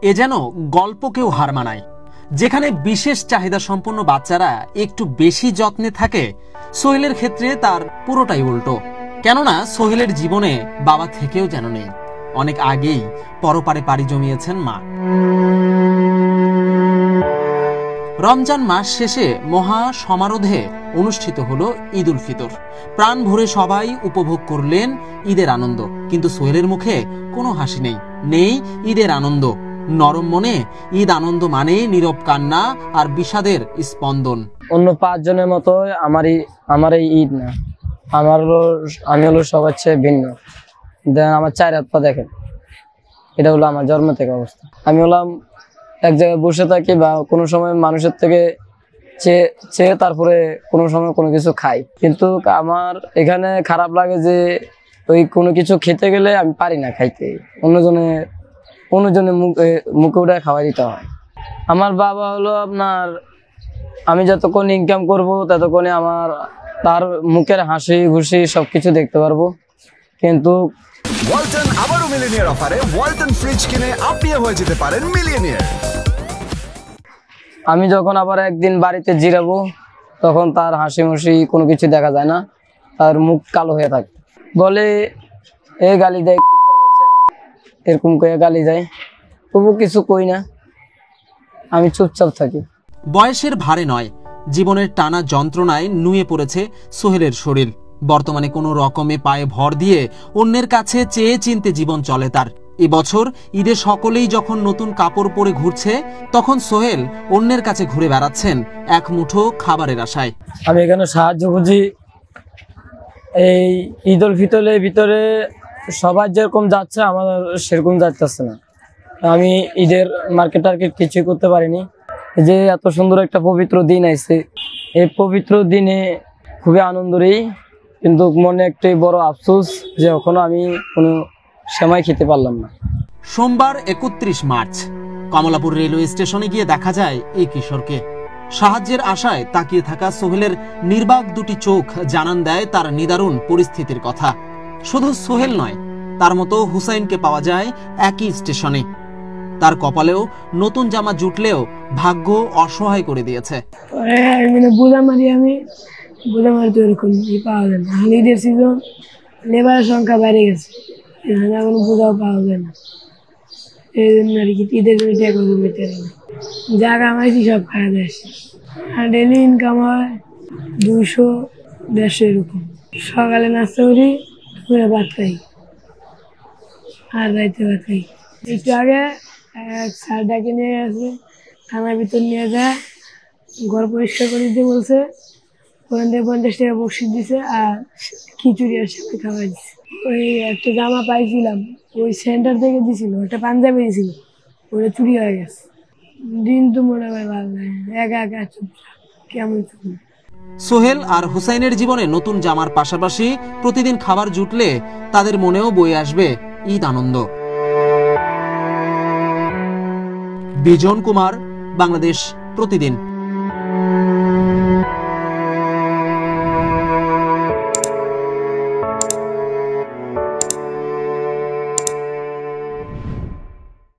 এ যেন গল্পকেও হার মানায়। যেখানে বিশেষ চাহিদা সম্পন্ন বাচ্চারা একটু বেশি যত্নে থাকে, সোহেলের ক্ষেত্রে তার পুরোটাই উল্টো। কেননা সোহেলের জীবনে বাবা থেকেও যেন নেই, অনেক আগেই পরপারে পাড়ি জমিয়েছেন মা। রমজান মাস শেষে মহা সমারোহে অনুষ্ঠিত হলো ঈদ উল ফিতর। প্রাণ ভরে সবাই উপভোগ করলেন ঈদের আনন্দ, কিন্তু সোহেলের মুখে কোনো হাসি নেই, নেই ঈদের আনন্দ। নরম মনে ঈদ আনন্দ মানে নীরব কান্না আর বিষাদের স্পন্দন। অন্য 5 জনের মতো আমার এই ঈদ না, আমি হলো সবার চেয়ে ভিন্ন। আমার 4 হাত পা দেখেন, এটা হলো আমার জন্ম থেকে অবস্থা। আমি হলাম এক জায়গায় বসে থাকি বা কোনো সময় মানুষের থেকে চেয়ে তারপরে কোনো সময় কোনো কিছু খাই। কিন্তু আমার এখানে খারাপ লাগে যে ওই কোনো কিছু খেতে গেলে আমি পারি না খাইতে, অন্যজনের মুখে উঠে খাওয়া দিতে হয়। আমার বাবা হলো আপনার, আমি যতক্ষণ ইনকাম করব ততক্ষণে তার মুখের হাসি খুশি সবকিছু দেখতে পারবো। কিন্তু ওয়ালটন আবারও মিলিয়নিয়ার অফারে ওয়ালটন ফ্রিজ কিনে আপনিও হয়ে যেতে পারেন মিলিয়নিয়ার। আমি যখন আবার একদিন বাড়িতে জিরাবো তখন তার হাসি খুশি কোনো কিছু দেখা যায় না, তার মুখ কালো হয়ে থাকে। বলে এ গালি দেয়, এরকম করে গালি দেয়, তবু কিছু কই না, আমি চুপচাপ থাকি। বয়সের ভারে নয়, জীবনের টানা যন্ত্রণায় নুয়ে পড়েছে সোহেলের শরীর। বর্তমানে কোনো রকমে পায়ে ভর দিয়ে অন্যের কাছে চেয়ে চিনতে জীবন চলে তার। এবছর ঈদে সকলেই যখন নতুন কাপড় পরে ঘুরছে, তখন সোহেল অন্যের কাছে ঘুরে বেড়াচ্ছেন এক মুঠো খাবারের আশায়। আমি এখানে সাহায্য খুঁজি। এই ঈদ উল ফিতরের ভিতরে সবাই যেরকম যাচ্ছে আমার সেরকম যাচ্ছে না। আমি ঈদের মার্কেট কিছুই করতে পারিনি। যে এত সুন্দর একটা পবিত্র দিন আইছে, এই পবিত্র দিনে খুবই আনন্দরই, কিন্তু মনে একটাই বড় আফসোস যে এখনো আমি কোনো সেমাই খেতে পারলাম না। সোমবার 31 মার্চ কমলাপুর রেলওয়ে স্টেশনে গিয়ে দেখা যায় এই কিশোরকে। সাহায্যের আশায় তাকিয়ে থাকা সোহেলের নির্বাক দুটি চোখ জানান দেয় তার নিদারুণ পরিস্থিতির কথা। শুধু সোহেল নয়, তার মতো হুসাইনকে পাওয়া যায় একই স্টেশনে। তার কপালেও নতুন জামা জুটলেও ভাগ্য অসহায় করে দিয়েছে। বুঝামারি তো এরকম পাওয়া যায় না। ঈদের সিজন, লেবারের সংখ্যা বেড়ে গেছে, এখন বোঝাও পাওয়া যায় না। এই জন্য আর কি ঈদের জন্য টাকা জমিতে যা কামাইছি সব খাওয়া যাচ্ছে। আর ডেলি ইনকাম হয় 200-150 এরকম। সকালে নাস্তা করি, দুপুরে ভাত খাই, আর রাইতে ভাত খাই। একটু আগে এক স্যার ডাকে নিয়ে গেছে, থানার ভিতর নিয়ে যায়, ঘর পরিষ্কার করে দিতে বলছে। ওখান থেকে 50 টাকা বকশিশ দিছে আর খিচুড়ি আর সাথে খাওয়া দিচ্ছে। ওই একটা জামা পাইছিলাম, ওই সেন্টার থেকে দিছিল, ওটা পাঞ্জাবি দিছিল, ওটা চুরি হয়ে গেছে। দিন তো মনে হয় ভালো লাগে, একা একা চুপচাপ কেমন চলবে। সোহেল আর হুসাইনের জীবনে নতুন জামার পাশাপাশি প্রতিদিন খাবার জুটলে তাদের মনেও বয়ে আসবে ঈদ আনন্দ। বিজন কুমার, বাংলাদেশ প্রতিদিন।